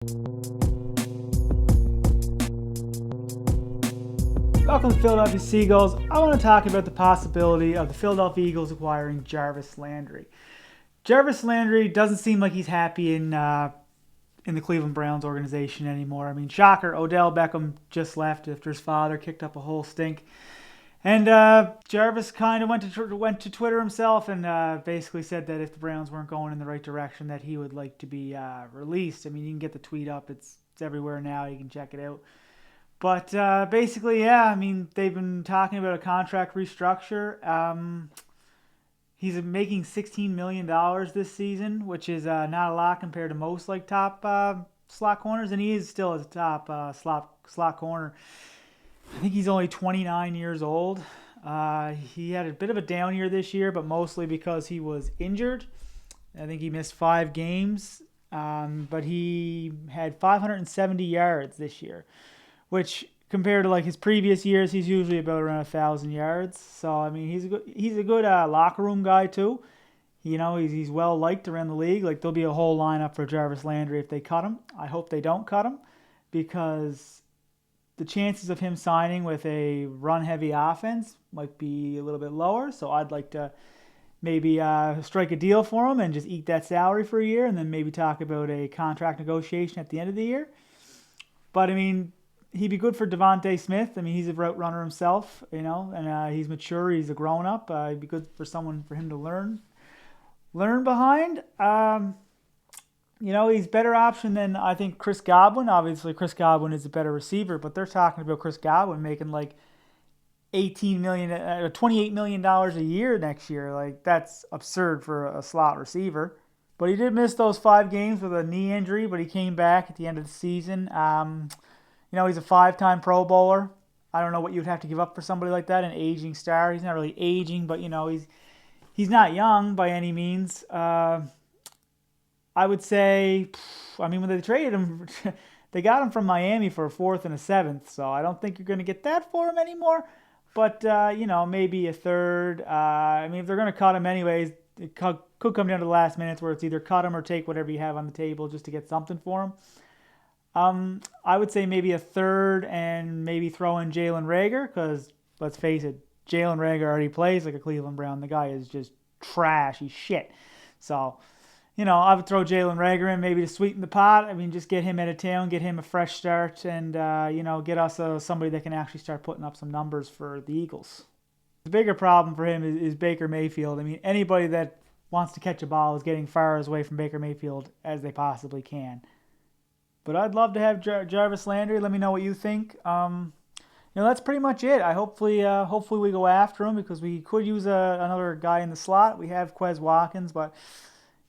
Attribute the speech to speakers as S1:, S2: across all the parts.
S1: Welcome to Philadelphia Seagulls. I want to talk about the possibility of the Philadelphia Eagles acquiring Jarvis Landry. Jarvis Landry doesn't seem like he's happy in the Cleveland Browns organization anymore. I mean, shocker, Odell Beckham just left after his father kicked up a whole stink. And Jarvis kind of went to Twitter himself and basically said that if the Browns weren't going in the right direction, that he would like to be released. I mean, you can get the tweet up. It's everywhere now. You can check it out. But basically, yeah, I mean, they've been talking about a contract restructure. He's making $16 million this season, which is not a lot compared to most like top slot corners, and he is still a top slot corner. I think he's only 29 years old. He had a bit of a down year this year, but mostly because he was injured. I think he missed 5 games, but he had 570 yards this year, which compared to like his previous years, he's usually about around 1,000 yards. So I mean, he's a good locker room guy too. You know, he's well liked around the league. Like there'll be a whole lineup for Jarvis Landry if they cut him. I hope they don't cut him, because the chances of him signing with a run-heavy offense might be a little bit lower. So I'd like to maybe strike a deal for him and just eat that salary for a year, and then maybe talk about a contract negotiation at the end of the year. But I mean, he'd be good for Devontae Smith. I mean, he's a route runner himself, you know, and he's mature. He's a grown-up. It'd be good for him to learn behind. You know, he's a better option than, I think, Chris Godwin. Obviously, Chris Godwin is a better receiver, but they're talking about Chris Godwin making like $28 million a year next year. Like, that's absurd for a slot receiver. But he did miss those 5 games with a knee injury, but he came back at the end of the season. You know, he's a 5-time Pro Bowler. I don't know what you'd have to give up for somebody like that, an aging star. He's not really aging, but, you know, he's not young by any means. I would say, I mean, when they traded him, they got him from Miami for a 4th and a 7th, so I don't think you're going to get that for him anymore. But, you know, maybe a 3rd. I mean, if they're going to cut him anyways, it could come down to the last minutes where it's either cut him or take whatever you have on the table just to get something for him. I would say maybe a 3rd and maybe throw in Jalen Reagor, because let's face it, Jalen Reagor already plays like a Cleveland Brown. The guy is just trash. He's shit. So, you know, I would throw Jalen Reagor in maybe to sweeten the pot. I mean, just get him out of town, get him a fresh start, and, you know, get us somebody that can actually start putting up some numbers for the Eagles. The bigger problem for him is Baker Mayfield. I mean, anybody that wants to catch a ball is getting far away from Baker Mayfield as they possibly can. But I'd love to have Jarvis Landry. Let me know what you think. You know, that's pretty much it. Hopefully we go after him, because we could use another guy in the slot. We have Quez Watkins, but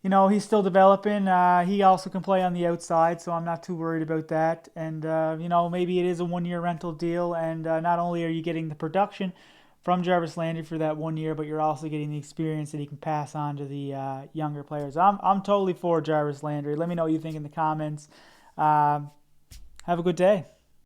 S1: you know, he's still developing. He also can play on the outside, so I'm not too worried about that. And you know, maybe it is a 1-year rental deal, and not only are you getting the production from Jarvis Landry for that 1 year, but you're also getting the experience that he can pass on to the younger players. I'm totally for Jarvis Landry. Let me know what you think in the comments. Have a good day.